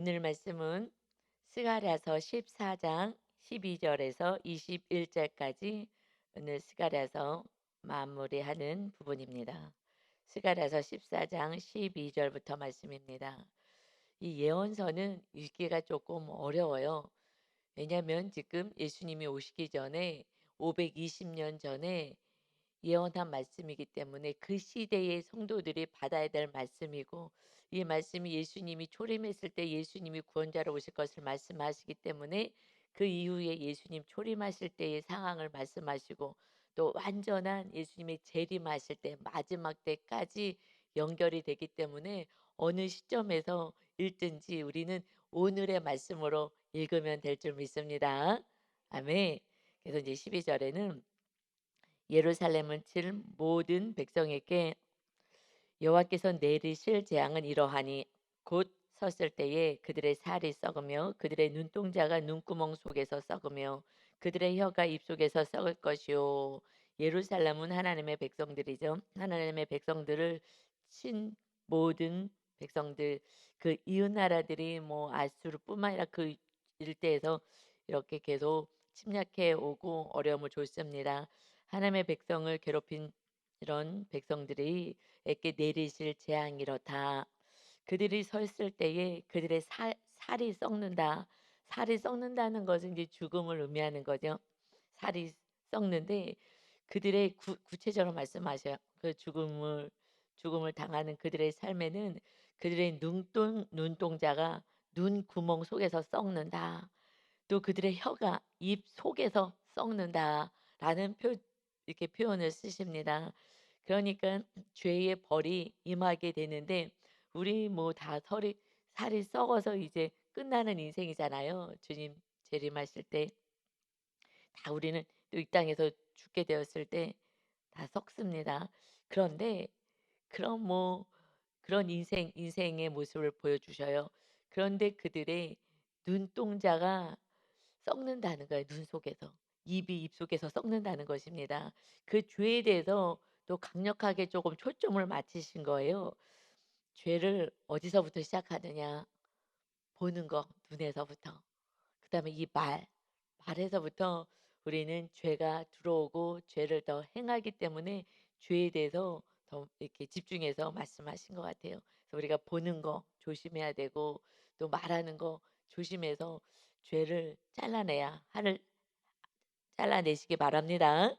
오늘 말씀은 스가랴서 14장 12절에서 21절까지 오늘 스가랴서 마무리하는 부분입니다. 스가랴서 14장 12절부터 말씀입니다. 이 예언서는 읽기가 조금 어려워요. 왜냐하면 지금 예수님이 오시기 전에 520년 전에 예언한 말씀이기 때문에 그 시대의 성도들이 받아야 될 말씀이고, 이 말씀이 예수님이 초림했을 때 예수님이 구원자로 오실 것을 말씀하시기 때문에 그 이후에 예수님 초림하실 때의 상황을 말씀하시고, 또 완전한 예수님의 재림하실 때 마지막 때까지 연결이 되기 때문에 어느 시점에서 읽든지 우리는 오늘의 말씀으로 읽으면 될 줄 믿습니다. 아멘. 그래서 이제 12절에는 예루살렘을 칠 모든 백성에게 여호와께서 내리실 재앙은 이러하니 곧 섰을 때에 그들의 살이 썩으며 그들의 눈동자가 눈구멍 속에서 썩으며 그들의 혀가 입속에서 썩을 것이요. 예루살렘은 하나님의 백성들이죠. 하나님의 백성들을 친 모든 백성들, 그 이웃 나라들이 뭐 아수르뿐만 아니라 그 일대에서 이렇게 계속 침략해 오고 어려움을 줬습니다. 하나님의 백성을 괴롭힌 이런 백성들이 에게 내리실 재앙이 이렇다. 그들이 서 있을 때에 그들의 살이 썩는다. 살이 썩는다는 것은 이제 죽음을 의미하는 거죠. 살이 썩는데 그들의 구체적으로 말씀하셔요. 그 죽음을 당하는 그들의 삶에는 그들의 눈동자가 눈 구멍 속에서 썩는다. 또 그들의 혀가 입 속에서 썩는다라는 이렇게 표현을 쓰십니다. 그러니까 죄의 벌이 임하게 되는데 우리 뭐 다 살이 썩어서 이제 끝나는 인생이잖아요. 주님 재림하실 때 다 우리는 또 이 땅에서 죽게 되었을 때 다 썩습니다. 그런데 그런 뭐 그런 인생의 모습을 보여주셔요. 그런데 그들의 눈동자가 썩는다는 거예요. 눈 속에서. 입이 입속에서 썩는다는 것입니다. 그 죄에 대해서 또 강력하게 조금 초점을 맞추신 거예요. 죄를 어디서부터 시작하느냐. 보는 거, 눈에서부터. 그다음에 이 말에서부터 우리는 죄가 들어오고 죄를 더 행하기 때문에 죄에 대해서 더 이렇게 집중해서 말씀하신 것 같아요. 그래서 우리가 보는 거 조심해야 되고 또 말하는 거 조심해서 죄를 잘라내시기 바랍니다.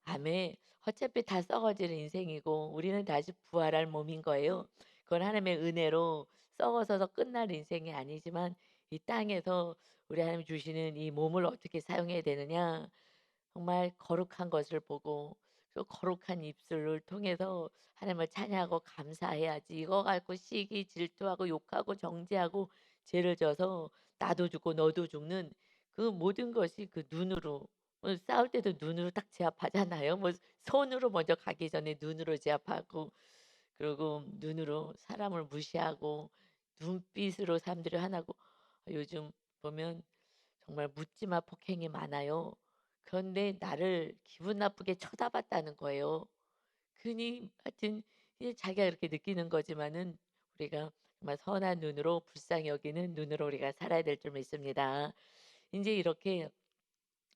아멘. 어차피 다 썩어지는 인생이고 우리는 다시 부활할 몸인 거예요. 그건 하나님의 은혜로 썩어서 끝날 인생이 아니지만 이 땅에서 우리 하나님 주시는 이 몸을 어떻게 사용해야 되느냐. 정말 거룩한 것을 보고 또 거룩한 입술을 통해서 하나님을 찬양하고 감사해야지. 이거 갖고 시기 질투하고 욕하고 정죄하고 죄를 져서 나도 죽고 너도 죽는 그 모든 것이 그 눈으로 싸울 때도 눈으로 딱 제압하잖아요. 뭐 손으로 먼저 가기 전에 눈으로 제압하고 그리고 눈으로 사람을 무시하고 눈빛으로 사람들이 하나고 요즘 보면 정말 묻지마 폭행이 많아요. 그런데 나를 기분 나쁘게 쳐다봤다는 거예요. 그니 하여튼 이제 자기가 그렇게 느끼는 거지만은 우리가 정말 선한 눈으로 불쌍히 여기는 눈으로 우리가 살아야 될 줄 믿습니다. 이제 이렇게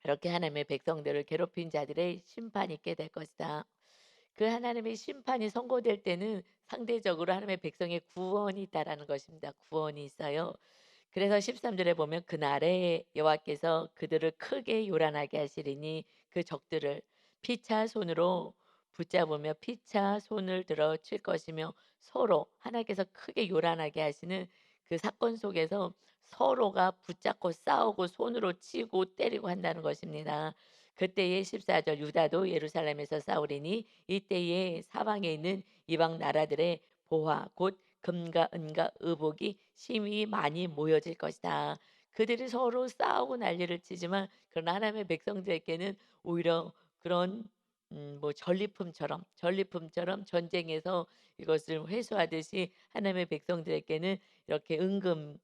하나님의 백성들을 괴롭힌 자들의 심판이 있게 될 것이다. 그 하나님의 심판이 선고될 때는 상대적으로 하나님의 백성의 구원이 있다라는 것입니다. 구원이 있어요. 그래서 13절에 보면 그날에 여호와께서 그들을 크게 요란하게 하시리니 그 적들을 피차 손으로 붙잡으며 피차 손을 들어 칠 것이며 서로 하나님께서 크게 요란하게 하시는 그 사건 속에서 서로가 붙잡고 싸우고 손으로 치고 때리고 한다는 것입니다. 그때에 14절 유다도 예루살렘에서 싸우리니 이때에 사방에 있는 이방 나라들의 보화 곧 금과 은과 의복이 심히 많이 모여질 것이다. 그들이 서로 싸우고 난리를 치지만 그러나 하나님의 백성들에게는 오히려 그런 뭐 전리품처럼 전쟁에서 이것을 회수하듯이 하나님의 백성들에게는 이렇게 은금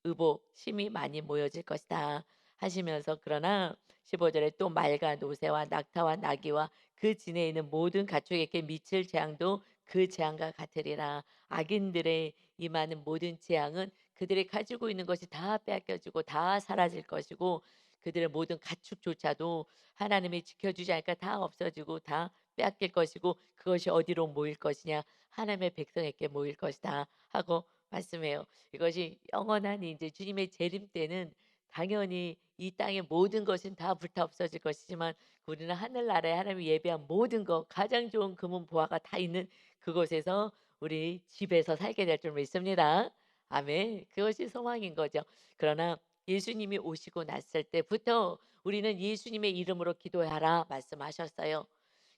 의복 심히 많이 모여질 것이다 하시면서 그러나 15절에 또 말과 노새와 낙타와 나귀와 그 진에 있는 모든 가축에게 미칠 재앙도 그 재앙과 같으리라. 악인들의 임하는 모든 재앙은 그들이 가지고 있는 것이 다 빼앗겨지고 다 사라질 것이고 그들의 모든 가축조차도 하나님이 지켜주지 않으니까 다 없어지고 다 빼앗길 것이고 그것이 어디로 모일 것이냐 하나님의 백성에게 모일 것이다 하고 말씀해요. 이것이 영원한 이제 주님의 재림 때는 당연히 이 땅의 모든 것은 다 불타 없어질 것이지만 우리는 하늘나라에 하나님이 예비한 모든 것 가장 좋은 금은 보화가 다 있는 그곳에서 우리 집에서 살게 될 줄 믿습니다. 아멘. 그것이 소망인 거죠. 그러나 예수님이 오시고 났을 때부터 우리는 예수님의 이름으로 기도하라 말씀하셨어요.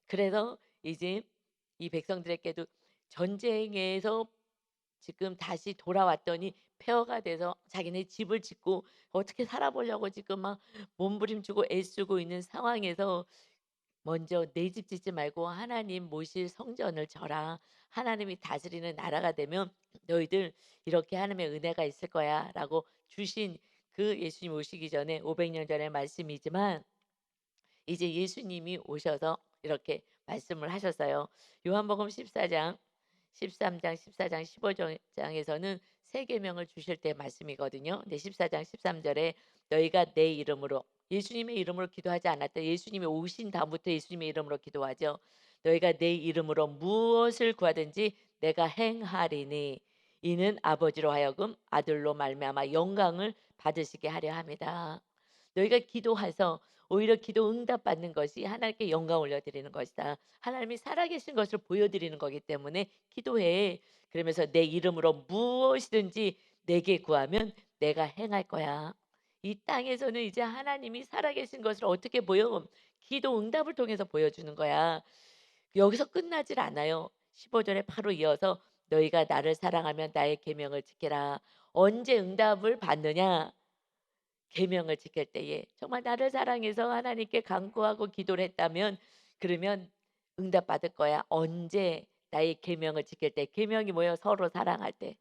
그래서 이제 이 백성들에게도 전쟁에서 지금 다시 돌아왔더니 폐허가 돼서 자기네 집을 짓고 어떻게 살아보려고 지금 막 몸부림치고 애쓰고 있는 상황에서 먼저 내 집 짓지 말고 하나님 모실 성전을 져라. 하나님이 다스리는 나라가 되면 너희들 이렇게 하나님의 은혜가 있을 거야라고 주신 그 예수님 오시기 전에 500년 전의 말씀이지만 이제 예수님이 오셔서 이렇게 말씀을 하셨어요. 요한복음 14장, 13장, 14장, 15장에서는 세 계명을 주실 때 말씀이거든요. 근데 14장 13절에 너희가 내 이름으로 예수님의 이름으로 기도하지 않았다. 예수님이 오신 다음부터 예수님의 이름으로 기도하죠. 너희가 내 이름으로 무엇을 구하든지 내가 행하리니 이는 아버지로 하여금 아들로 말미암아 영광을 받으시게 하려 합니다. 너희가 기도해서 오히려 기도 응답받는 것이 하나님께 영광 올려드리는 것이다. 하나님이 살아계신 것을 보여드리는 거기 때문에 기도해. 그러면서 내 이름으로 무엇이든지 내게 구하면 내가 행할 거야. 이 땅에서는 이제 하나님이 살아계신 것을 어떻게 보여? 기도 응답을 통해서 보여주는 거야. 여기서 끝나질 않아요. 15절에 바로 이어서 너희가 나를 사랑하면 나의 계명을 지키라. 언제 응답을 받느냐? 계명을 지킬 때에 정말 나를 사랑해서 하나님께 간구하고 기도를 했다면 그러면 응답받을 거야. 언제? 나의 계명을 지킬 때. 계명이 뭐예요? 서로 사랑할 때.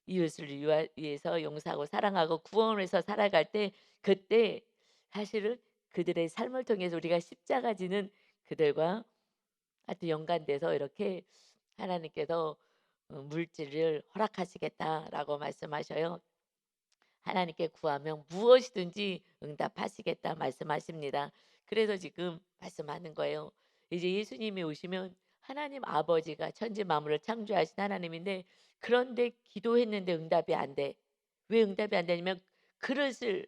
이웃을 위해서 용서하고 사랑하고 구원해서 살아갈 때 그때 사실은 그들의 삶을 통해서 우리가 십자가 지는 그들과 하여튼 연관돼서 이렇게 하나님께서 물질을 허락하시겠다라고 말씀하셔요. 하나님께 구하면 무엇이든지 응답하시겠다 말씀하십니다. 그래서 지금 말씀하는 거예요. 이제 예수님이 오시면 하나님 아버지가 천지 만물을 창조하신 하나님인데 그런데 기도했는데 응답이 안 돼. 왜 응답이 안 되냐면 그릇을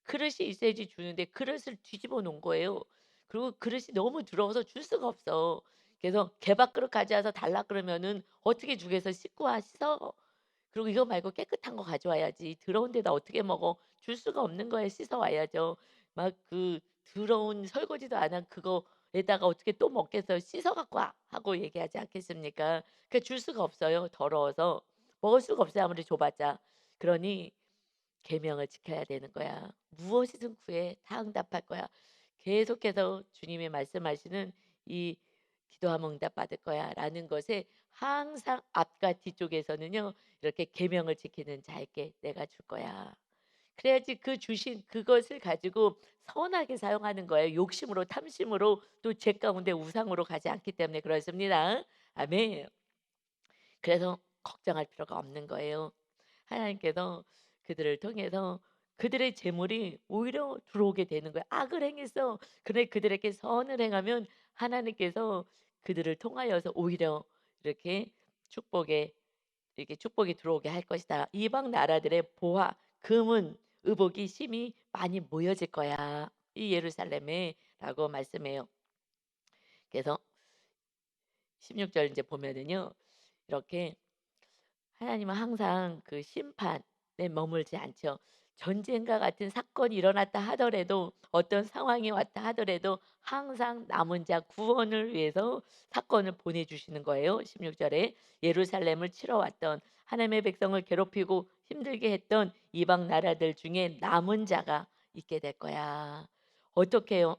그릇이 있어야지 주는데 그릇을 뒤집어 놓은 거예요. 그리고 그릇이 너무 더러워서 줄 수가 없어. 그래서 개밥그릇 가져와서 달라 그러면은 어떻게 주겠어? 씻고 와 씻어. 그리고 이거 말고 깨끗한 거 가져와야지. 더러운 데다 어떻게 먹어? 줄 수가 없는 거에 씻어 와야죠. 막 그 더러운 설거지도 안 한 그거에다가 어떻게 또 먹겠어요? "씻어 갖고 와." 하고 얘기하지 않겠습니까? 그 줄 수가 없어요, 더러워서. 먹을 수가 없어요, 아무리 줘 봤자. 그러니 계명을 지켜야 되는 거야. 무엇이든 구해 다 응답할 거야. 계속해서 주님이 말씀하시는 이 "기도하면 응답받을 거야."라는 것에 항상 앞과 뒤쪽에서는요. 이렇게 계명을 지키는 자에게 내가 줄 거야. 그래야지 그 주신 그것을 가지고 선하게 사용하는 거예요. 욕심으로 탐심으로 또 죄 가운데 우상으로 가지 않기 때문에 그렇습니다. 아멘. 그래서 걱정할 필요가 없는 거예요. 하나님께서 그들을 통해서 그들의 재물이 오히려 들어오게 되는 거예요. 악을 행했어. 그래 그들에게 선을 행하면 하나님께서 그들을 통하여서 오히려 이렇게 축복에 이렇게 축복이 들어오게 할 것이다. 이방 나라들의 보화, 금은 의복이 심히 많이 모여질 거야. 이 예루살렘에라고 말씀해요. 그래서 16절 이제 보면은요. 이렇게 하나님은 항상 그 심판에 머물지 않죠. 전쟁과 같은 사건이 일어났다 하더라도 어떤 상황이 왔다 하더라도 항상 남은 자 구원을 위해서 사건을 보내주시는 거예요. 16절에 예루살렘을 치러 왔던 하나님의 백성을 괴롭히고 힘들게 했던 이방 나라들 중에 남은 자가 있게 될 거야. 어떻게 해요?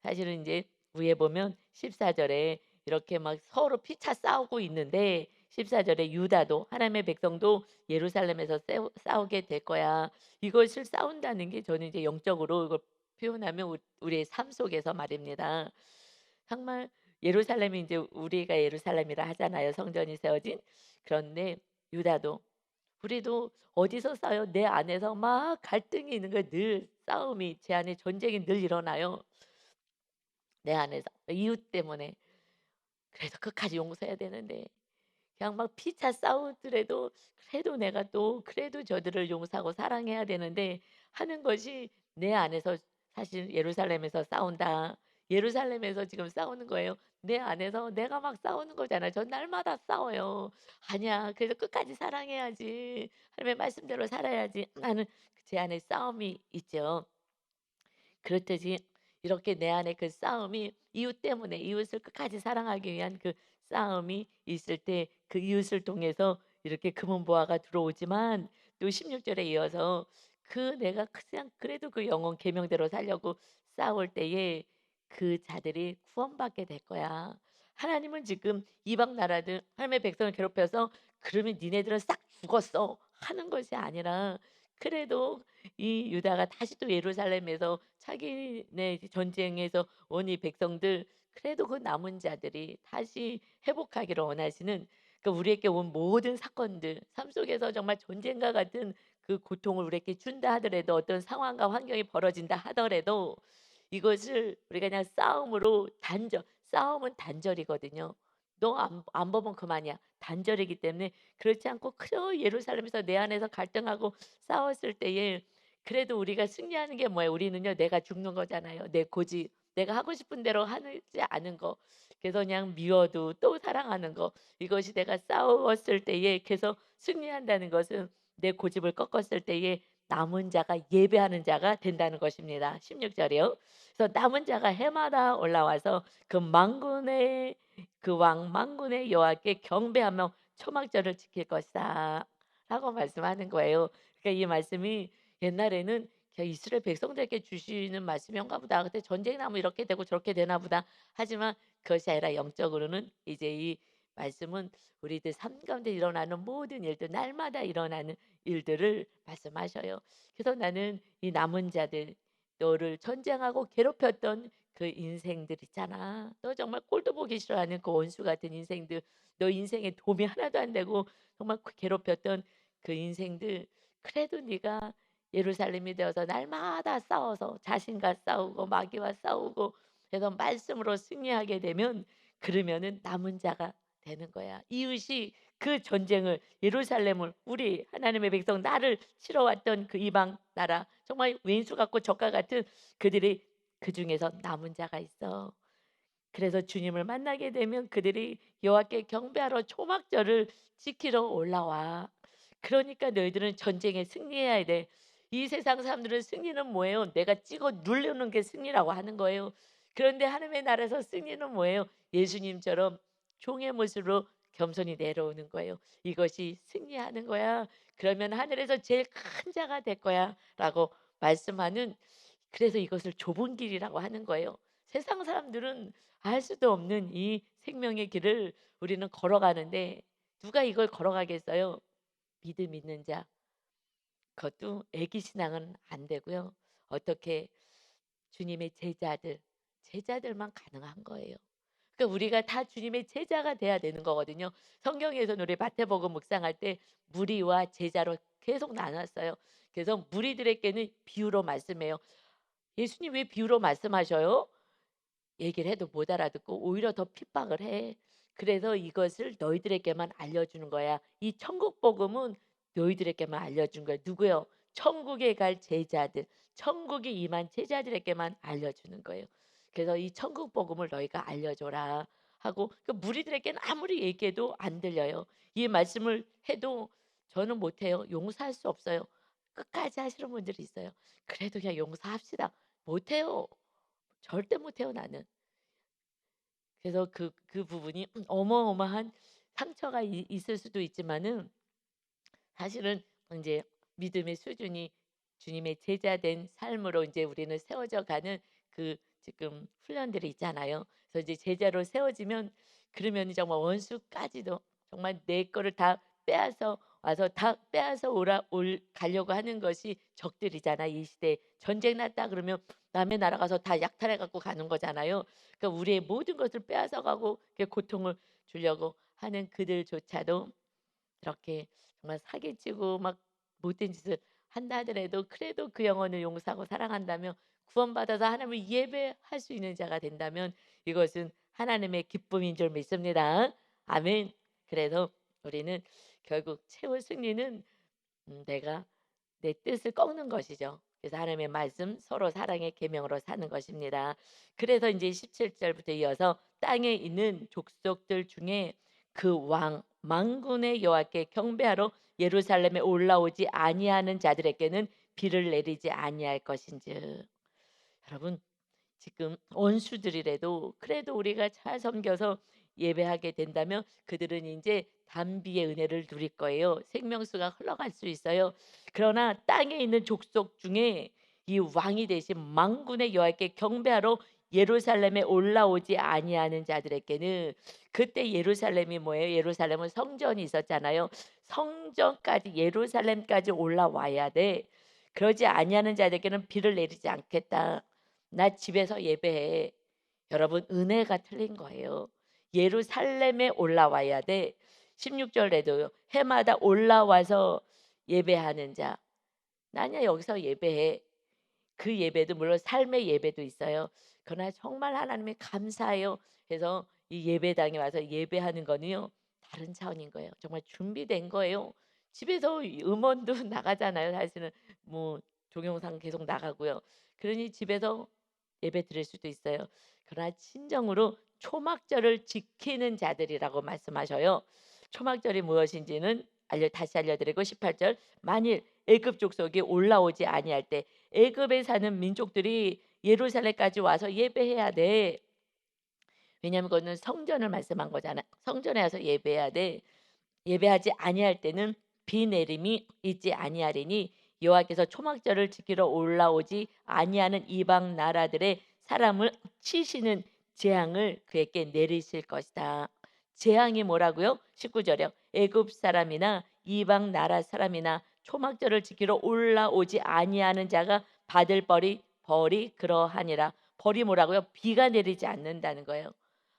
사실은 이제 위에 보면 14절에 이렇게 막 서로 피차 싸우고 있는데 14절에 유다도 하나님의 백성도 예루살렘에서 싸우게 될 거야. 이것을 싸운다는 게 저는 이제 영적으로 이걸 표현하면 우리의 삶 속에서 말입니다. 정말 예루살렘이 이제 우리가 예루살렘이라 하잖아요. 성전이 세워진. 그런데 유다도 우리도 어디서 싸워요? 내 안에서 막 갈등이 있는 거예요. 늘 싸움이 제 안에 전쟁이 늘 일어나요. 내 안에서 이웃 때문에. 그래서 끝까지 용서해야 되는데 그냥 막 피차 싸우더라도 그래도 내가 또 그래도 저들을 용서하고 사랑해야 되는데 하는 것이 내 안에서 사실 예루살렘에서 싸운다. 예루살렘에서 지금 싸우는 거예요. 내 안에서 내가 막 싸우는 거잖아요. 전 날마다 싸워요. 아니야. 그래서 끝까지 사랑해야지. 하나님의 말씀대로 살아야지 하는 제 안에 싸움이 있죠. 그렇듯이 이렇게 내 안에 그 싸움이 이웃 때문에 이웃을 끝까지 사랑하기 위한 그 싸움이 있을 때 그 이웃을 통해서 이렇게 금은 보화가 들어오지만 또 16절에 이어서 그 내가 그냥 그래도 그 영혼 계명대로 살려고 싸울 때에 그 자들이 구원받게 될 거야. 하나님은 지금 이방 나라들 하나님의 백성을 괴롭혀서 그러면 니네들은 싹 죽었어 하는 것이 아니라 그래도 이 유다가 다시 또 예루살렘에서 자기네 전쟁에서 온 이 백성들 그래도 그 남은 자들이 다시 회복하기를 원하시는 그 우리에게 온 모든 사건들 삶 속에서 정말 전쟁과 같은 그 고통을 우리에게 준다 하더라도 어떤 상황과 환경이 벌어진다 하더라도 이것을 우리가 그냥 싸움으로 단절 싸움은 단절이거든요. 너 안 보면 그만이야. 단절이기 때문에 그렇지 않고 그 예루살렘에서 내 안에서 갈등하고 싸웠을 때에 그래도 우리가 승리하는 게 뭐예요? 우리는요. 내가 죽는 거잖아요. 내 고집. 내가 하고 싶은 대로 하지 않은 거. 그래서 그냥 미워도 또 사랑하는 거. 이것이 내가 싸웠을 때에 계속 승리한다는 것은 내 고집을 꺾었을 때에 남은 자가 예배하는 자가 된다는 것입니다. 16절이요. 그래서 남은 자가 해마다 올라와서 그 만군의 그 왕 만군의 여호와께 경배하며 초막절을 지킬 것이다. 라고 말씀하는 거예요. 그러니까 이 말씀이 옛날에는 그냥 이스라엘 백성들에게 주시는 말씀인가 보다. 그때 전쟁이 나면 이렇게 되고 저렇게 되나 보다. 하지만 그것이 아니라 영적으로는 이제 이 말씀은 우리들 삶 가운데 일어나는 모든 일들, 날마다 일어나는 일들을 말씀하셔요. 그래서 나는 이 남은 자들, 너를 전쟁하고 괴롭혔던 그 인생들 있잖아. 너 정말 꼴도 보기 싫어하는 그 원수 같은 인생들, 너 인생에 도움이 하나도 안 되고 정말 괴롭혔던 그 인생들, 그래도 네가 예루살렘이 되어서 날마다 싸워서 자신과 싸우고 마귀와 싸우고 그래서 말씀으로 승리하게 되면 그러면은 남은 자가 되는 거야. 이웃이 그 전쟁을 예루살렘을 우리 하나님의 백성 나를 치러 왔던 그 이방 나라 정말 왼수 같고 적과 같은 그들이 그 중에서 남은 자가 있어. 그래서 주님을 만나게 되면 그들이 여호와께 경배하러 초막절을 지키러 올라와. 그러니까 너희들은 전쟁에 승리해야 돼. 이 세상 사람들은 승리는 뭐예요? 내가 찍어 누르는 게 승리라고 하는 거예요. 그런데 하나님의 나라에서 승리는 뭐예요? 예수님처럼 종의 모습으로 겸손히 내려오는 거예요. 이것이 승리하는 거야. 그러면 하늘에서 제일 큰 자가 될 거야라고 말씀하는 그래서 이것을 좁은 길이라고 하는 거예요. 세상 사람들은 알 수도 없는 이 생명의 길을 우리는 걸어가는데 누가 이걸 걸어가겠어요? 믿음 있는 자. 그것도 애기 신앙은 안 되고요. 어떻게 주님의 제자들만 가능한 거예요. 그러니까 우리가 다 주님의 제자가 돼야 되는 거거든요. 성경에서는 우리 마태복음 묵상할 때 무리와 제자로 계속 나눴어요. 그래서 무리들에게는 비유로 말씀해요. 예수님 왜 비유로 말씀하셔요? 얘기를 해도 못 알아듣고 오히려 더 핍박을 해. 그래서 이것을 너희들에게만 알려주는 거야. 이 천국 복음은 너희들에게만 알려준 거야. 누구요? 천국에 갈 제자들, 천국에 임한 제자들에게만 알려주는 거예요. 그래서 이 천국 복음을 너희가 알려줘라 하고 그 무리들에게는 아무리 얘기해도 안 들려요. 이 말씀을 해도 저는 못해요. 용서할 수 없어요. 끝까지 하시는 분들이 있어요. 그래도 그냥 용서합시다. 못해요. 절대 못해요 나는. 그래서 그 부분이 어마어마한 상처가 있을 수도 있지만은 사실은 이제 믿음의 수준이 주님의 제자된 삶으로 이제 우리는 세워져 가는 그 지금 훈련들이 있잖아요. 그래서 이제 제자로 세워지면 그러면 정말 원수까지도 정말 내 거를 다 빼앗아 와서 다 빼앗아 가려고 하는 것이 적들이잖아. 이 시대 전쟁 났다 그러면 남의 나라 가서 다 약탈해 갖고 가는 거잖아요. 그러니까 우리의 모든 것을 빼앗아 가고 고통을 주려고 하는 그들조차도 이렇게 정말 사기치고 막 못된 짓을 한다 하더라도 그래도 그 영혼을 용서하고 사랑한다면 구원받아서 하나님을 예배할 수 있는 자가 된다면 이것은 하나님의 기쁨인 줄 믿습니다. 아멘. 그래서 우리는 결국 최후 승리는 내가 내 뜻을 꺾는 것이죠. 그래서 하나님의 말씀 서로 사랑의 계명으로 사는 것입니다. 그래서 이제 17절부터 이어서 땅에 있는 족속들 중에 그 왕 만군의 여호와께 경배하러 예루살렘에 올라오지 아니하는 자들에게는 비를 내리지 아니할 것인즉. 여러분 지금 원수들이라도 그래도 우리가 잘 섬겨서 예배하게 된다면 그들은 이제 단비의 은혜를 누릴 거예요. 생명수가 흘러갈 수 있어요. 그러나 땅에 있는 족속 중에 이 왕이 되신 만군의 여호와께 경배하러 예루살렘에 올라오지 아니하는 자들에게는 그때 예루살렘이 뭐예요? 예루살렘은 성전이 있었잖아요. 성전까지 예루살렘까지 올라와야 돼. 그러지 아니하는 자들에게는 비를 내리지 않겠다. 나 집에서 예배해. 여러분 은혜가 틀린 거예요. 예루살렘에 올라와야 돼. 16절에도요. 해마다 올라와서 예배하는 자. 나냐 여기서 예배해. 그 예배도 물론 삶의 예배도 있어요. 그러나 정말 하나님이 감사해요. 그래서 이 예배당에 와서 예배하는 거는요. 다른 차원인 거예요. 정말 준비된 거예요. 집에서 이 음원도 나가잖아요. 사실은 뭐 동영상 계속 나가고요. 그러니 집에서 예배 드릴 수도 있어요. 그러나 진정으로 초막절을 지키는 자들이라고 말씀하셔요. 초막절이 무엇인지는 다시 알려드리고 18절 만일 애굽 족속이 올라오지 아니할 때 애굽에 사는 민족들이 예루살렘까지 와서 예배해야 돼. 왜냐하면 그거는 성전을 말씀한 거잖아. 성전에 와서 예배해야 돼. 예배하지 아니할 때는 비 내림이 있지 아니하리니 여호와께서 초막절을 지키러 올라오지 아니하는 이방 나라들의 사람을 치시는 재앙을 그에게 내리실 것이다. 재앙이 뭐라고요? 19절이요. 애굽 사람이나 이방 나라 사람이나 초막절을 지키러 올라오지 아니하는 자가 받을 벌이 그러하니라. 벌이 뭐라고요? 비가 내리지 않는다는 거예요.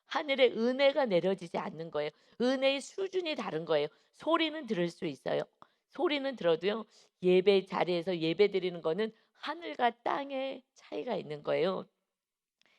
하늘의 은혜가 내려지지 않는 거예요. 은혜의 수준이 다른 거예요. 소리는 들을 수 있어요. 소리는 들어도요. 예배 자리에서 예배 드리는 거는 하늘과 땅의 차이가 있는 거예요.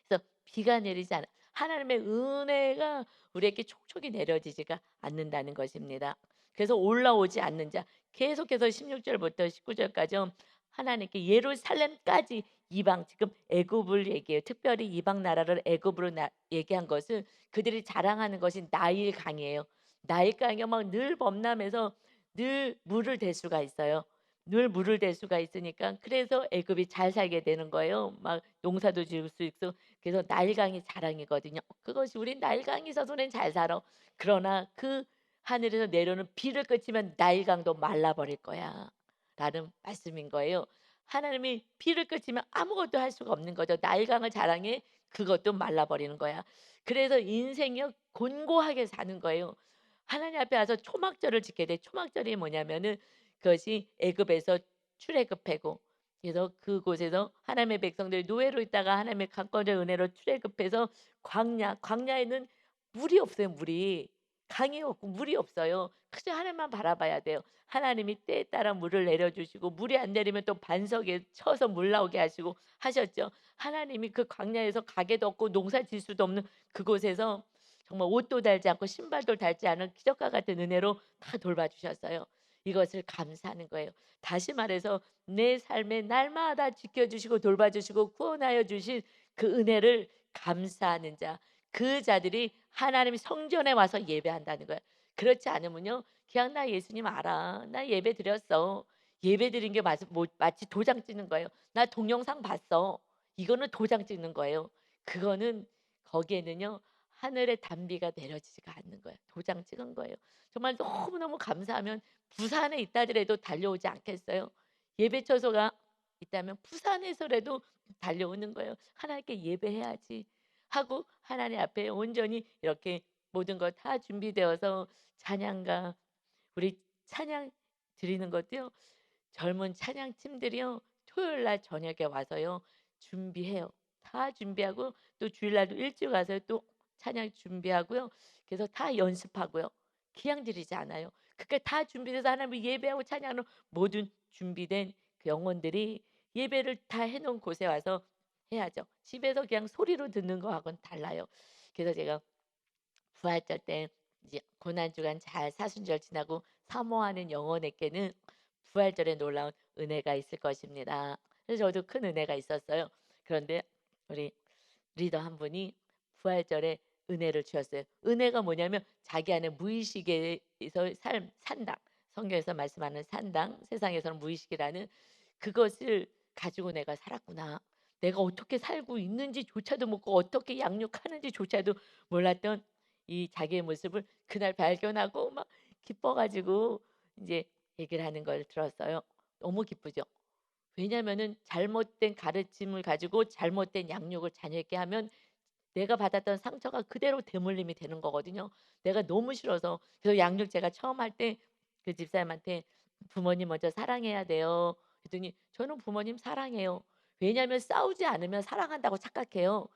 그래서 비가 내리지 않아 하나님의 은혜가 우리에게 촉촉이 내려지지가 않는다는 것입니다. 그래서 올라오지 않는 자 계속해서 16절부터 19절까지 하나님께 예루살렘까지 이방 지금 애굽을 얘기해요. 특별히 이방 나라를 애굽으로 얘기한 것은 그들이 자랑하는 것이 나일 강이에요. 나일 강이 막 늘 범람해서 늘 물을 댈 수가 있어요. 늘 물을 댈 수가 있으니까 그래서 애굽이 잘 살게 되는 거예요. 막 농사도 지을 수 있고 그래서 나일강이 자랑이거든요. 그것이 우린 나일강이 있어서 우린 잘 살아. 그러나 그 하늘에서 내려오는 비를 그치면 나일강도 말라버릴 거야. 라는 말씀인 거예요. 하나님이 비를 그치면 아무것도 할 수가 없는 거죠. 나일강을 자랑해 그것도 말라버리는 거야. 그래서 인생이 곤고하게 사는 거예요. 하나님 앞에 와서 초막절을 지켜야 돼. 초막절이 뭐냐면은 그것이 애굽에서 출애굽하고 그래서 그곳에서 하나님의 백성들이 노예로 있다가 하나님의 강권의 은혜로 출애굽해서 광야에는 물이 없어요. 물이 강이 없고 물이 없어요. 그저 하나님만 바라봐야 돼요. 하나님이 때에 따라 물을 내려주시고 물이 안 내리면 또 반석에 쳐서 물 나오게 하시고 하셨죠. 하나님이 그 광야에서 가게도 없고 농사 질 수도 없는 그곳에서 정말 옷도 달지 않고 신발도 달지 않은 기적과 같은 은혜로 다 돌봐주셨어요. 이것을 감사하는 거예요. 다시 말해서 내 삶에 날마다 지켜주시고 돌봐주시고 구원하여 주신 그 은혜를 감사하는 자, 그 자들이 하나님 성전에 와서 예배한다는 거예요. 그렇지 않으면요, 그냥 나 예수님 알아, 나 예배 드렸어. 예배 드린 게 마치 도장 찍는 거예요. 나 동영상 봤어. 이거는 도장 찍는 거예요. 그거는 거기에는요 하늘의 단비가 내려지지가 않는 거예요. 도장 찍은 거예요. 정말 너무너무 감사하면 부산에 있다 하더라도 달려오지 않겠어요? 예배 처소가 있다면 부산에서라도 달려오는 거예요. 하나님께 예배해야지 하고 하나님 앞에 온전히 이렇게 모든 것 다 준비되어서 찬양가 우리 찬양 드리는 것도요. 젊은 찬양팀들이요. 토요일 날 저녁에 와서요. 준비해요. 다 준비하고 또 주일날도 일찍 와서 또 찬양 준비하고요. 그래서 다 연습하고요. 기양 드리지 않아요. 그게 다 준비돼서 하나님을 예배하고 찬양하는 모든 준비된 그 영혼들이 예배를 다 해 놓은 곳에 와서 해야죠. 집에서 그냥 소리로 듣는 거하고는 달라요. 그래서 제가 부활절 때 이제 고난주간 잘 사순절 지나고 사모하는 영혼에게는 부활절에 놀라운 은혜가 있을 것입니다. 그래서 저도 큰 은혜가 있었어요. 그런데 우리 리더 한 분이 부활절에 은혜를 주셨어요. 은혜가 뭐냐면 자기 안에 무의식에서 산당, 성경에서 말씀하는 산당, 세상에서는 무의식이라는 그것을 가지고 내가 살았구나. 내가 어떻게 살고 있는지조차도 모르고 어떻게 양육하는지조차도 몰랐던 이 자기의 모습을 그날 발견하고 막 기뻐 가지고 이제 얘기를 하는 걸 들었어요. 너무 기쁘죠. 왜냐하면은 잘못된 가르침을 가지고 잘못된 양육을 자녀에게 하면 내가 받았던 상처가 그대로 대물림이 되는 거거든요. 내가 너무 싫어서. 그래서 양육 제가 처음 할 때 그 집사님한테 "부모님 먼저 사랑해야 돼요." 그랬더니 "저는 부모님 사랑해요." 왜냐하면 싸우지 않으면 사랑한다고 착각해요.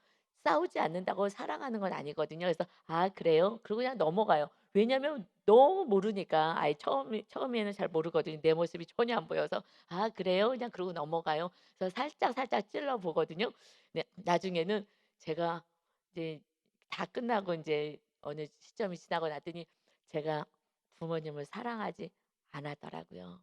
싸우지 않는다고 사랑하는 건 아니거든요. 그래서 "아 그래요?" 그러고 그냥 넘어가요. 왜냐하면 너무 모르니까. 아예 처음에는 잘 모르거든요. 내 모습이 전혀 안 보여서. "아 그래요?" 그냥 그러고 넘어가요. 그래서 살짝 찔러 보거든요. 네 나중에는 제가 이제 다 끝나고 인제 어느 시점이 지나고 났더니 제가 부모님을 사랑하지 않았더라고요.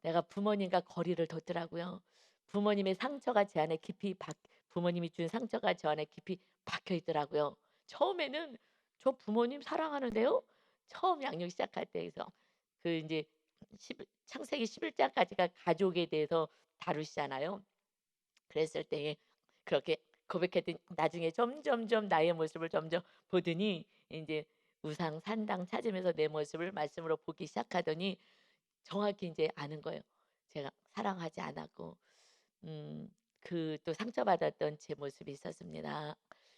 내가 부모님과 거리를 뒀더라고요. 부모님의 상처가 제 안에 깊이 박 부모님이 준 상처가 저 안에 깊이 박혀 있더라고요. 처음에는 "저 부모님 사랑하는데요?" 처음 양육 시작할 때에서 그 인제 창세기 11 장까지가 가족에 대해서 다루시잖아요. 그랬을 때에 그렇게 고백했더니 나중에 점점점 나의 모습을 점점 보더니 인제 우상 산당 찾으면서 내 모습을 말씀으로 보기 시작하더니 정확히 인제 아는 거예요. 제가 사랑하지 않았고 그 또 상처받았던 제 모습이 있었습니다.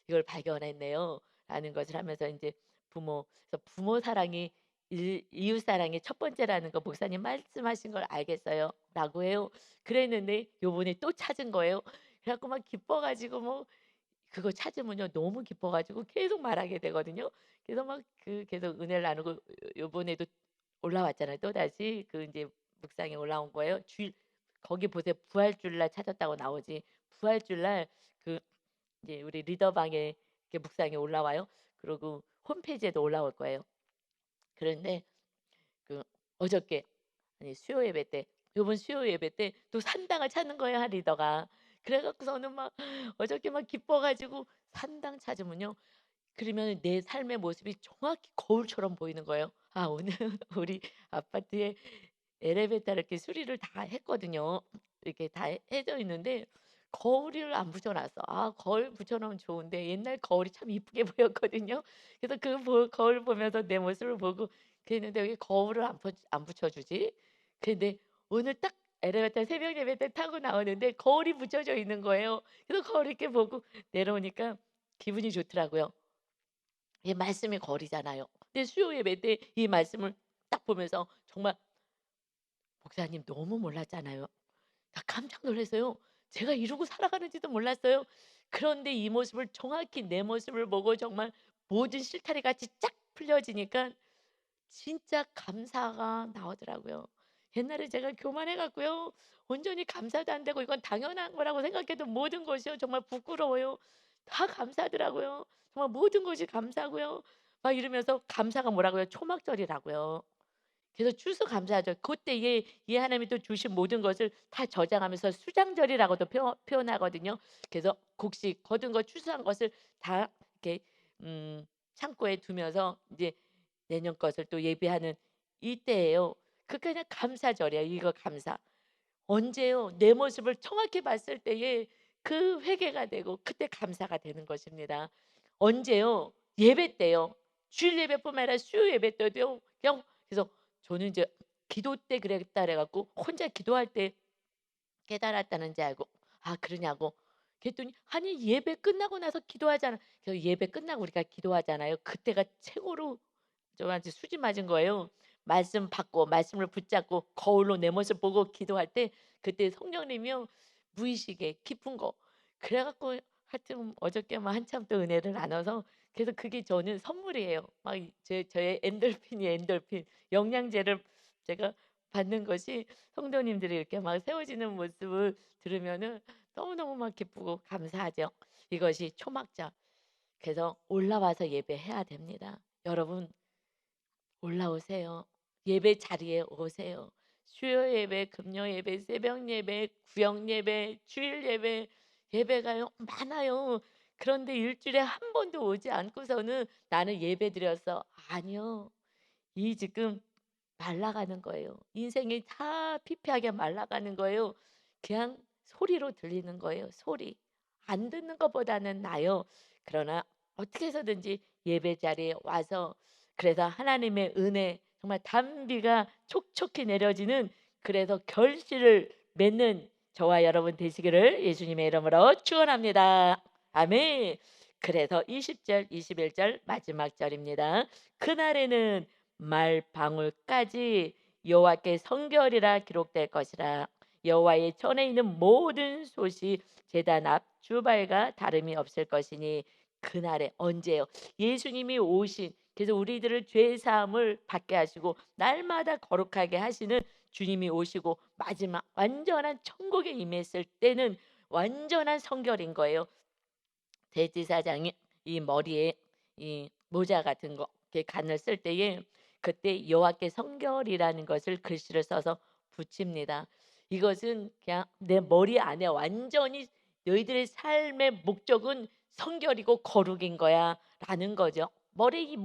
이걸 발견했네요. 라는 것을 하면서 인제 그래서 부모 사랑이 이웃 사랑의 첫 번째라는 거 목사님 말씀하신 걸 알겠어요. 라고 해요. 그랬는데 요번에 또 찾은 거예요. 그래 갖고 막 기뻐 가지고 뭐 그거 찾으면요 너무 기뻐 가지고 계속 말하게 되거든요. 그래서 막 계속 은혜를 나누고 요번에도 올라왔잖아요 또다시. 그 인제 묵상에 올라온 거예요. 주일 거기 보세요. 부활주일날 찾았다고 나오지. 부활주일날 그 이제 우리 리더방에 이렇게 묵상이 올라와요. 그리고 홈페이지에도 올라올 거예요. 그런데 그 어저께 아니 수요 예배 때 요번 수요 예배 때 또 산당을 찾는 거예요 한 리더가. 그래 갖고서는 막 어저께 막 기뻐 가지고 산당 찾으면요. 그러면 내 삶의 모습이 정확히 거울처럼 보이는 거예요. 아 오늘 우리 아파트에 엘리베이터 이렇게 수리를 다 했거든요. 이렇게 다 해져 있는데 거울을 안 붙여 놨어. 아 거울 붙여 놓으면 좋은데 옛날 거울이 참 이쁘게 보였거든요. 그래서 거울 보면서 내 모습을 보고 그랬는데 왜 거울을 안 붙여 주지? 근데 오늘 딱 엘리베이터 새벽 예배 때 타고 나오는데 거울이 붙여져 있는 거예요. 그래서 거울 이렇게 보고 내려오니까 기분이 좋더라고요. 이 말씀이 거울이잖아요. 근데 수요 예배 때 이 말씀을 딱 보면서 정말 목사님 너무 몰랐잖아요. 나 깜짝 놀랐어요. 제가 이러고 살아가는지도 몰랐어요. 그런데 이 모습을 정확히 내 모습을 보고 정말 모든 실타래 같이 쫙 풀려지니까 진짜 감사가 나오더라고요. 옛날에 제가 교만해 갖고요. 온전히 감사도 안 되고 이건 당연한 거라고 생각했던 모든 것이요. 정말 부끄러워요. 다 감사하더라고요. 정말 모든 것이 감사고요. 막 이러면서 감사가 뭐라고요? 초막절이라고요. 그래서 추수감사하죠. 그때 하나님이 또 주신 모든 것을 다 저장하면서 수장절이라고도 표현하거든요. 그래서 곡식 거둔 거 추수한 것을 다 이렇게 창고에 두면서 이제 내년 것을 또 예비하는 이때예요. 그게 그냥 감사절이에요. 이거 감사. 언제요? 내 모습을 정확히 봤을 때에 그 회개가 되고 그때 감사가 되는 것입니다. 언제요? 예배 때요. 주일 예배뿐만 아니라 수요 예배 때도요. 그냥 그래서 저는 이제 기도 때 그랬다 그래 갖고 혼자 기도할 때 깨달았다는지 알고 "아 그러냐."고 그랬더니 "아니 예배 끝나고 나서 기도하잖아." 그래서 예배 끝나고 우리가 기도하잖아요. 그때가 최고로 저한테 수지 맞은 거예요. 말씀 받고 말씀을 붙잡고 거울로 내 모습 보고 기도할 때 그때 성령님이요 무의식에 깊은 거 그래 갖고 하여튼 어저께 뭐 한참 또 은혜를 나눠서 그래서 그게 저는 선물이에요. 막 저의 엔돌핀이 엔돌핀 영양제를 제가 받는 것이 성도님들이 이렇게 막 세워지는 모습을 들으면은 너무너무 막 기쁘고 감사하죠. 이것이 초막자. 그래서 올라와서 예배해야 됩니다. 여러분 올라오세요. 예배 자리에 오세요. 수요 예배, 금요 예배, 새벽 예배, 구역 예배, 주일 예배, 예배가요 많아요. 그런데 일주일에 한 번도 오지 않고서는 나는 예배 드렸어. 아니요. 이 지금 말라가는 거예요. 인생이 다 피폐하게 말라가는 거예요. 그냥 소리로 들리는 거예요. 소리. 안 듣는 것보다는 나요. 그러나 어떻게 해서든지 예배 자리에 와서 그래서 하나님의 은혜 정말 단비가 촉촉히 내려지는 그래서 결실을 맺는 저와 여러분 되시기를 예수님의 이름으로 축원합니다. 아멘. 그래서 20절, 21절 마지막 절입니다. 그날에는 말방울까지 여호와께 성결이라 기록될 것이라. 여호와의 전에 있는 모든 솥이 제단 앞 주발과 다름이 없을 것이니 그날에 언제요? 예수님이 오신 그래서 우리들을 죄 사함을 받게 하시고 날마다 거룩하게 하시는 주님이 오시고 마지막 완전한 천국에 임했을 때는 완전한 성결인 거예요. 대제사장이 이 머리에 이 모자 같은 거 이렇게 간을 쓸 때에 그때 여호와께 성결이라는 것을 글씨를 써서 붙입니다. 이것은 그냥 내 머리 안에 완전히 너희들의 삶의 목적은 성결이고 거룩인 거야라는 거죠. 머리에 이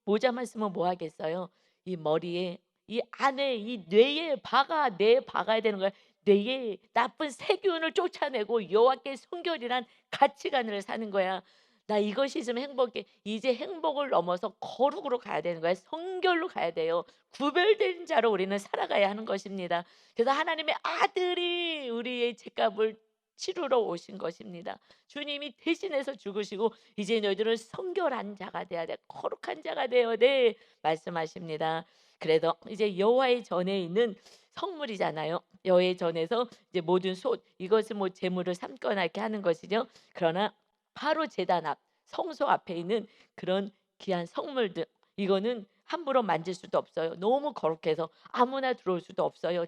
모자만 쓰면 뭐 하겠어요? 이 머리에 이 안에 이 뇌에 박아야 되는 거야. 뇌에 나쁜 세균을 쫓아내고 여호와께 성결이란 가치관을 사는 거야. 나 이것이 있으면 행복해. 이제 행복을 넘어서 거룩으로 가야 되는 거야. 성결로 가야 돼요. 구별된 자로 우리는 살아가야 하는 것입니다. 그래서 하나님의 아들이 우리의 죄값을 치르러 오신 것입니다. 주님이 대신해서 죽으시고 이제 너희들은 성결한 자가 돼야 돼. 거룩한 자가 되어야 돼. 말씀하십니다. 그래서 이제 여호와의 전에 있는 성물이잖아요. 여호와의 전에서 이제 모든 솥 이것을 뭐 제물을 삼거나 이렇게 하는 것이죠. 그러나 바로 제단 앞 성소 앞에 있는 그런 귀한 성물들 이거는 함부로 만질 수도 없어요. 너무 거룩해서 아무나 들어올 수도 없어요.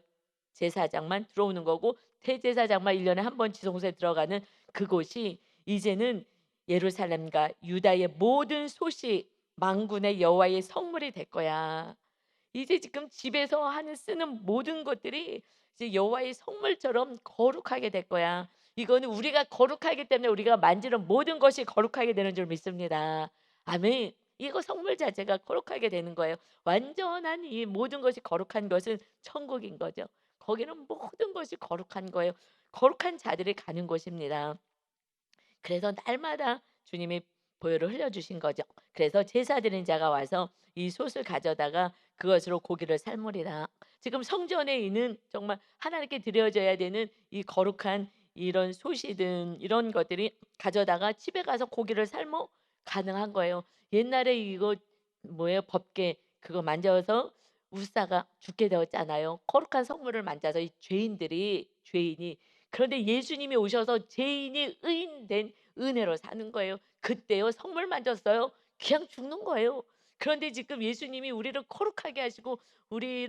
제사장만 들어오는 거고 대제사장만 1년에 한 번 지성소에 들어가는 그곳이 이제는 예루살렘과 유다의 모든 솥이 만군의 여호와의 성물이 될 거야. 이제 지금 집에서 하는 쓰는 모든 것들이 이제 여호와의 성물처럼 거룩하게 될 거야. 이거는 우리가 거룩하기 때문에 우리가 만지는 모든 것이 거룩하게 되는 줄 믿습니다. 아멘. 이거 성물 자체가 거룩하게 되는 거예요. 완전한 이 모든 것이 거룩한 것은 천국인 거죠. 거기는 모든 것이 거룩한 거예요. 거룩한 자들이 가는 곳입니다. 그래서 날마다 주님이 보혈을 흘려주신 거죠. 그래서 제사 드린 자가 와서 이 솥을 가져다가 그것으로 고기를 삶으리라. 지금 성전에 있는 정말 하나님께 드려져야 되는 이 거룩한 이런 솥이든 이런 것들이 가져다가 집에 가서 고기를 삶어 가능한 거예요. 옛날에 이거 뭐예요? 법궤 그거 만져서 우사가 죽게 되었잖아요. 거룩한 성물을 만져서 이 죄인이 그런데 예수님이 오셔서 죄인이 의인된 은혜로 사는 거예요. 그때요 성물 만졌어요. 그냥 죽는 거예요. 그런데 지금 예수님이 우리를 거룩하게 하시고 우리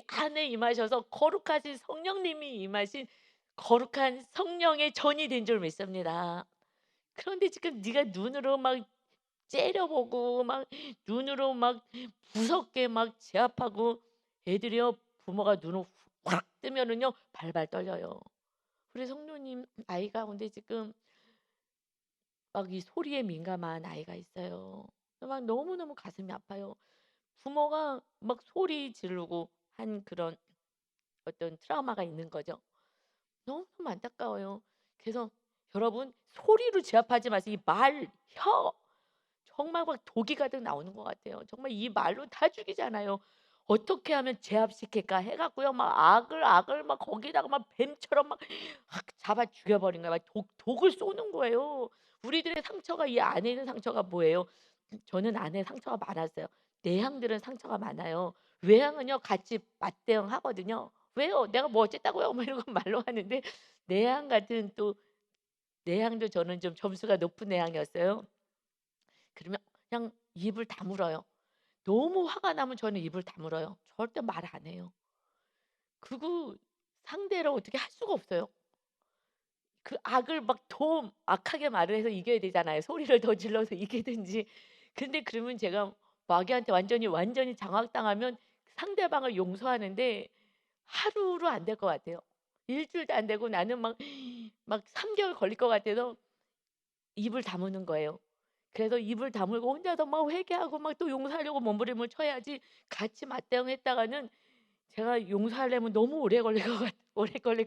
안에 임하셔서 거룩하신 성령님이 임하신 거룩한 성령의 전이 된 줄 믿습니다. 그런데 지금 네가 눈으로 막 째려보고 막 눈으로 막 무섭게 막 제압하고 애들이요 부모가 눈을 확 뜨면은요 발발 떨려요. 우리 성도님 아이 가운데 지금 막 이 소리에 민감한 아이가 있어요. 막 너무너무 가슴이 아파요. 부모가 막 소리 지르고 한 그런 어떤 트라우마가 있는 거죠. 너무너무 안타까워요. 그래서 여러분 소리로 제압하지 마세요. 이 말, 혀 정말 막 독이 가득 나오는 것 같아요. 정말 이 말로 다 죽이잖아요. 어떻게 하면 제압시킬까 해 갖고요. 막 악을 막 거기다가 막 뱀처럼 막 잡아 죽여버린 거야. 막 독을 쏘는 거예요. 우리들의 상처가 이 안에 있는 상처가 뭐예요? 저는 안에 상처가 많았어요. 내향들은 상처가 많아요. 외향은요 같이 맞대응하거든요. "왜요? 내가 뭐 어쨌다고요?" 뭐 이런 거 말로 하는데 내향 같은 또 내향도 저는 좀 점수가 높은 내향이었어요. 그러면 그냥 입을 다물어요. 너무 화가 나면 저는 입을 다물어요. 절대 말 안 해요. 그리고 상대를 어떻게 할 수가 없어요. 그 악을 막 더 악하게 말을 해서 이겨야 되잖아요. 소리를 더 질러서 이기든지. 근데 그러면 제가 마귀한테 완전히 장악당하면 상대방을 용서하는데 하루로 안 될 것 같아요. 일 주일도 안 되고 나는 막 3 개월 걸릴 것 같아서 입을 다무는 거예요. 그래서 입을 다물고 혼자서 막 회개하고 막 또 용서하려고 몸부림을 쳐야지, 같이 맞대응했다가는 제가 용서하려면 너무 오래 걸릴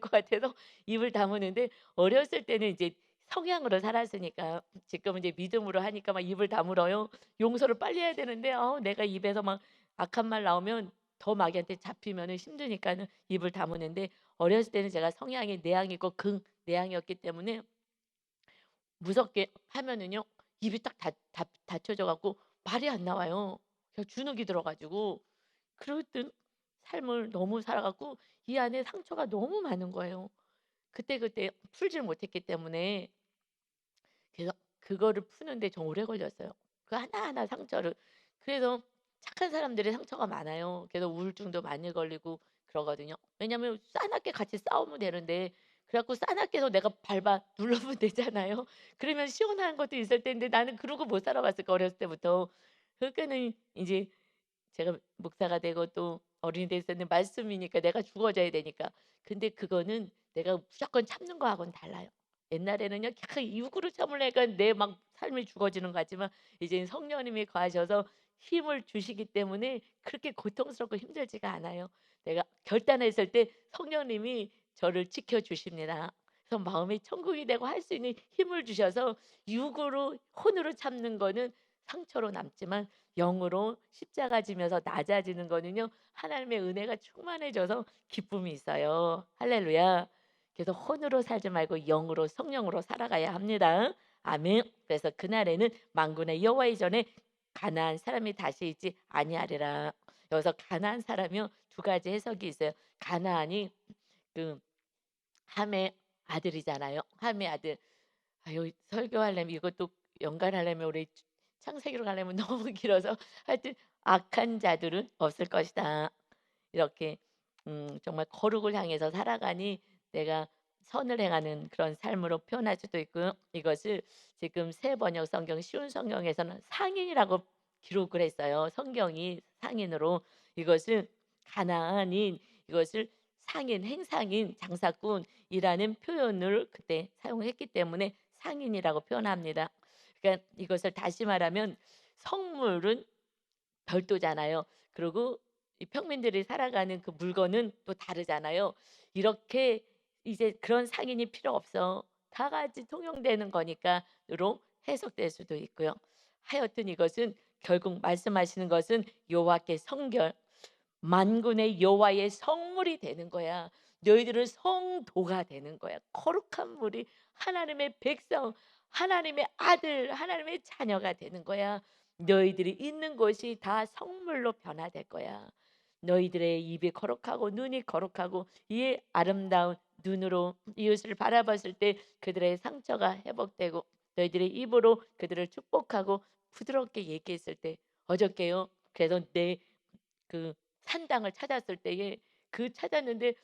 것 같아서 입을 다무는데, 어렸을 때는 이제 성향으로 살았으니까 지금은 이제 믿음으로 하니까 막 입을 다물어요. 용서를 빨리 해야 되는데 내가 입에서 막 악한 말 나오면 더 마귀한테 잡히면은 힘드니까는 입을 다무는데, 어렸을 때는 제가 성향이 내향이고 극내향이었기 때문에 무섭게 하면은요 입이 딱 닫혀져 갖고 말이 안 나와요. 그냥 주눅이 들어 가지고. 그랬던 삶을 너무 살아 갖고 이 안에 상처가 너무 많은 거예요. 그때그때 풀지를 못했기 때문에. 그래서 그거를 푸는데 좀 오래 걸렸어요. 그 하나하나 상처를. 그래서 착한 사람들이 상처가 많아요. 그래서 우울증도 많이 걸리고 그러거든요. 왜냐면 싸납게 같이 싸우면 되는데, 그래 갖고 싸납게도 내가 밟아 눌러면 되잖아요. 그러면 시원한 것도 있을 텐데 나는 그러고 못 살아봤을까, 어렸을 때부터. 그러니까는 이제 제가 목사가 되고 또 어린이 됐었는데 말씀이니까 내가 죽어져야 되니까. 근데 그거는 내가 무조건 참는 거하고는 달라요. 옛날에는요 그냥 이유로 참으려니까 내 막 삶이 죽어지는 것 같지만, 이제는 성령님이 거하셔서 힘을 주시기 때문에 그렇게 고통스럽고 힘들지가 않아요. 내가 결단했을 때 성령님이 저를 지켜 주십니다. 그래서 마음이 천국이 되고 할 수 있는 힘을 주셔서, 육으로 혼으로 참는 거는 상처로 남지만 영으로 십자가 지면서 낮아지는 거는요 하나님의 은혜가 충만해져서 기쁨이 있어요. 할렐루야. 그래서 혼으로 살지 말고 영으로, 성령으로 살아가야 합니다. 아멘. 그래서 그날에는 만군의 여호와의 전에 가나안 사람이 다시 있지 아니하리라. 여기서 가나안 사람이요 두 가지 해석이 있어요. 가나안이 그 함의 아들이잖아요. 함의 아들. 아유, 설교하려면 이것도 연관하려면 우리 창세기로 가려면 너무 길어서, 하여튼 "악한 자들은 없을 것이다." 이렇게 정말 거룩을 향해서 살아가니 내가 선을 행하는 그런 삶으로 표현할 수도 있고요. 이것을 지금 새 번역 성경, 쉬운 성경에서는 상인이라고 기록을 했어요. 성경이 상인으로. 이것을 가나안인, 이것을 상인, 행상인, 장사꾼이라는 표현을 그때 사용했기 때문에 상인이라고 표현합니다. 그러니까 이것을 다시 말하면 성물은 별도잖아요. 그리고 이 평민들이 살아가는 그 물건은 또 다르잖아요. 이렇게 이제 그런 상인이 필요 없어. 다 같이 통용되는 거니까.로 해석될 수도 있고요. 하여튼 이것은 결국 말씀하시는 것은 여호와께 성결, 만군의 여호와의 성물이 되는 거야. 너희들은 성도가 되는 거야. 거룩한 물이 하나님의 백성, 하나님의 아들, 하나님의 자녀가 되는 거야. 너희들이 있는 곳이 다 성물로 변화될 거야. 너희들의 입이 거룩하고 눈이 거룩하고 이 아름다운 눈으로 이웃을 바라봤을 때 그들의 상처가 회복되고, 너희들의 입으로 그들을 축복하고 부드럽게 얘기했을 때. 어저께요. 그래서 내 그 산당을 찾았을 때에 찾았는데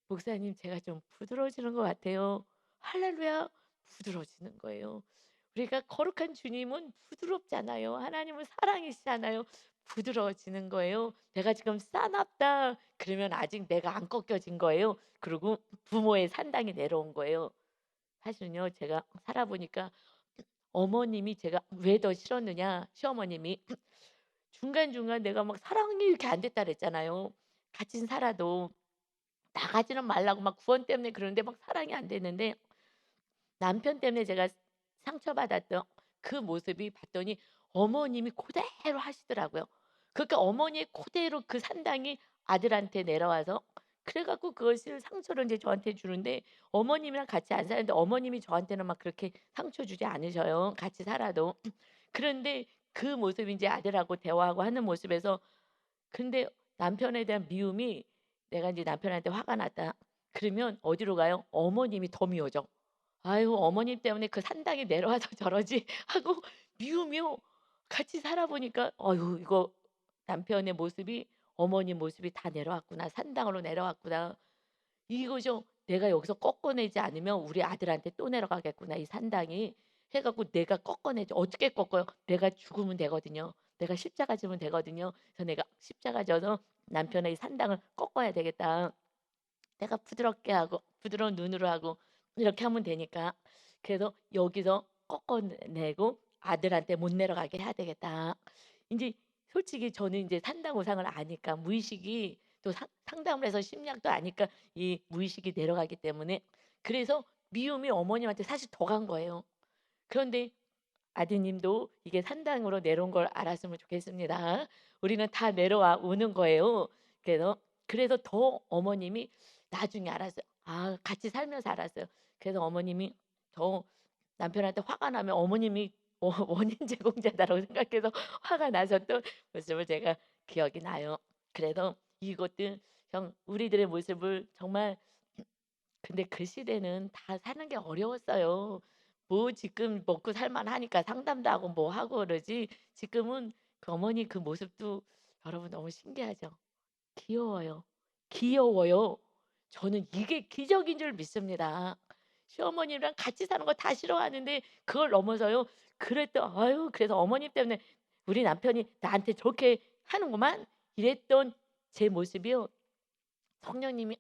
"목사님 제가 좀 부드러워지는 것 같아요." 할렐루야. 부드러워지는 거예요. 우리가 거룩한 주님은 부드럽잖아요. 하나님은 사랑이시잖아요. 부드러워지는 거예요. 내가 지금 싸납다 그러면 아직 내가 안 꺾여진 거예요. 그리고 부모의 산당이 내려온 거예요. 사실은요 제가 살아보니까 어머님이 제가 왜 더 싫었느냐, 시어머님이 중간중간 내가 막 사랑이 이렇게 안 됐다 그랬잖아요. 같이 살아도 나가지는 말라고 막 구원 때문에 그러는데 막 사랑이 안 됐는데, 남편 때문에 제가 상처받았던 그 모습이 봤더니 어머님이 그대로 하시더라고요. 그러니까 어머니의 그대로 그 산당이 아들한테 내려와서, 그래 갖고 그것을 상처를 이제 저한테 주는데, 어머님이랑 같이 안 사는데 어머님이 저한테는 막 그렇게 상처 주지 않으셔요, 같이 살아도. 그런데 그 모습이 제 아들하고 대화하고 하는 모습에서, 근데 남편에 대한 미움이, 내가 이제 남편한테 화가 났다. 그러면 어디로 가요? 어머님이 더 미워져. '아유 어머님 때문에 그 산당이 내려와서 저러지.' 하고 미우며 같이 살아보니까 어유 이거 남편의 모습이 어머니 모습이 다 내려왔구나. 산당으로 내려왔구나. 이거죠. '내가 여기서 꺾어내지 않으면 우리 아들한테 또 내려가겠구나 이 산당이.' 해 갖고 내가 꺾어내죠. 어떻게 꺾어요? 내가 죽으면 되거든요. 내가 십자가 지면 되거든요. 그래서 '내가 십자가 져서 남편의 이 산당을 꺾어야 되겠다.' 내가 부드럽게 하고 부드러운 눈으로 하고 이렇게 하면 되니까. 그래서 '여기서 꺾어내고 아들한테 못 내려가게 해야 되겠다.' 인제 솔직히 저는 인제 산당 우상을 아니까 무의식이 또 상담을 해서 심리학도 아니까 이 무의식이 내려가기 때문에 그래서 미움이 어머님한테 사실 더 간 거예요. 그런데 아드님도 이게 산당으로 내려온 걸 알았으면 좋겠습니다. 우리는 다 내려와 오는 거예요. 그래서 더 어머님이 나중에 알았어요. 아 같이 살면서 알았어요. 그래서 어머님이 더 남편한테 화가 나면 어머님이 원인 제공자다라고 생각해서 화가 나셨던 모습을 제가 기억이 나요. 그래서 이것들 우리들의 모습을 정말 근데 그 시대는 다 사는 게 어려웠어요. 뭐 지금 먹고 살 만하니까 상담도 하고 뭐 하고 그러지 지금은 그 어머니 그 모습도 여러분 너무 신기하죠. 귀여워요. 귀여워요. 저는 이게 기적인 줄 믿습니다. 시어머니랑 같이 사는 거 다 싫어하는데 그걸 넘어서요. 그래서 어머님 때문에 우리 남편이 나한테 저렇게 하는구만 이랬던 제 모습이요. 성령님이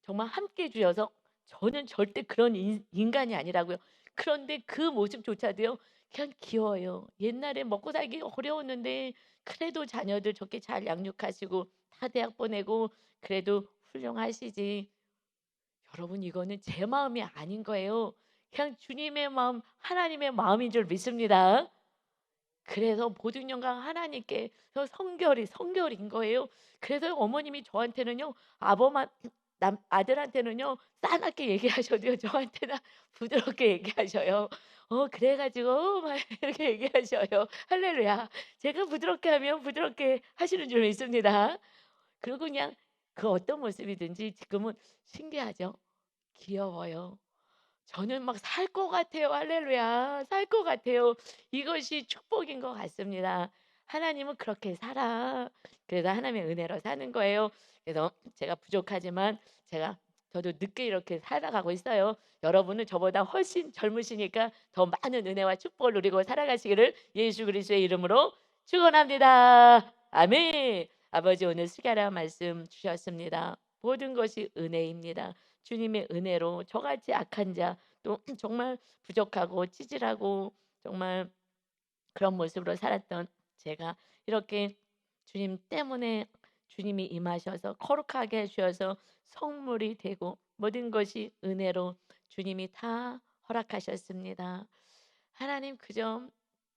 정말 함께 해 주셔서 저는 절대 그런 인간이 아니라고요. 그런데 그 모습조차도요. 그냥 귀여워요. 옛날에 먹고 살기 어려웠는데 그래도 자녀들 저렇게 잘 양육하시고 다 대학 보내고 그래도 훌륭하시지. 여러분 이거는 제 마음이 아닌 거예요. 그냥 주님의 마음, 하나님의 마음인 줄 믿습니다. 그래서 모든 영광 하나님께 성결인 거예요. 그래서 어머님이 저한테는요. 아버만 남 아들한테는요. 싸납게 얘기하셔도요. 저한테는 부드럽게 얘기하셔요. 그래 가지고 막 이렇게 얘기하셔요. 할렐루야. 제가 부드럽게 하면 부드럽게 하시는 줄 믿습니다. 그리고 그냥 그 어떤 모습이든지 지금은 신기하죠. 귀여워요. 저는 막 살 것 같아요. 할렐루야. 살 것 같아요. 이것이 축복인 것 같습니다. 하나님은 그렇게 살아. 그래서 하나님의 은혜로 사는 거예요. 그래서 제가 부족하지만 저도 늦게 이렇게 살아가고 있어요. 여러분은 저보다 훨씬 젊으시니까 더 많은 은혜와 축복을 누리고 살아가시기를 예수 그리스도의 이름으로 축원합니다. 아멘. 아버지 오늘 수고하라 말씀 주셨습니다. 모든 것이 은혜입니다. 주님의 은혜로 저같이 악한 자 또 정말 부족하고 찌질하고 정말 그런 모습으로 살았던 제가 이렇게 주님 때문에 주님이 임하셔서 거룩하게 해 주셔서 성물이 되고 모든 것이 은혜로 주님이 다 허락하셨습니다. 하나님 그 점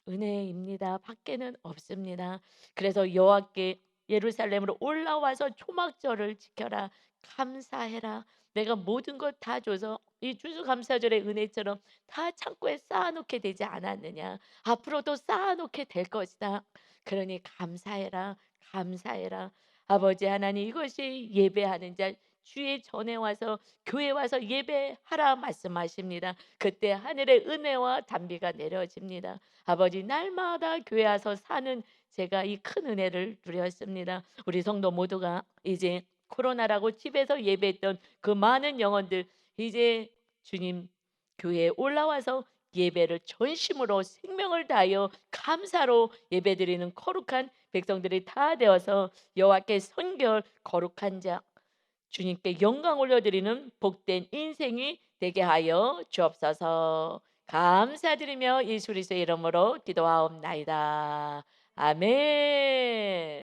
은혜입니다. 밖에는 없습니다. 그래서 여호와께 예루살렘으로 올라와서 초막절을 지켜라. 감사해라. 내가 모든 것 다 줘서 이 추수감사절의 은혜처럼 다 창고에 쌓아 놓게 되지 않았느냐. 앞으로도 쌓아 놓게 될 것이다. 그러니 감사해라. 감사해라. 아버지 하나님 이것이 예배하는 자 주의 전에 와서 교회 와서 예배하라 말씀하십니다. 그때 하늘의 은혜와 단비가 내려집니다. 아버지 날마다 교회 와서 사는 제가 이 큰 은혜를 누렸습니다. 우리 성도 모두가 이제 코로나라고 집에서 예배했던 그 많은 영혼들 이제 주님 교회에 올라와서 예배를 전심으로 생명을 다하여 감사로 예배드리는 거룩한 백성들이 다 되어서 여호와께 선결 거룩한 자 주님께 영광 올려드리는 복된 인생이 되게 하여 주옵소서. 감사드리며 예수 그리스도의 이름으로 기도하옵나이다. 아멘.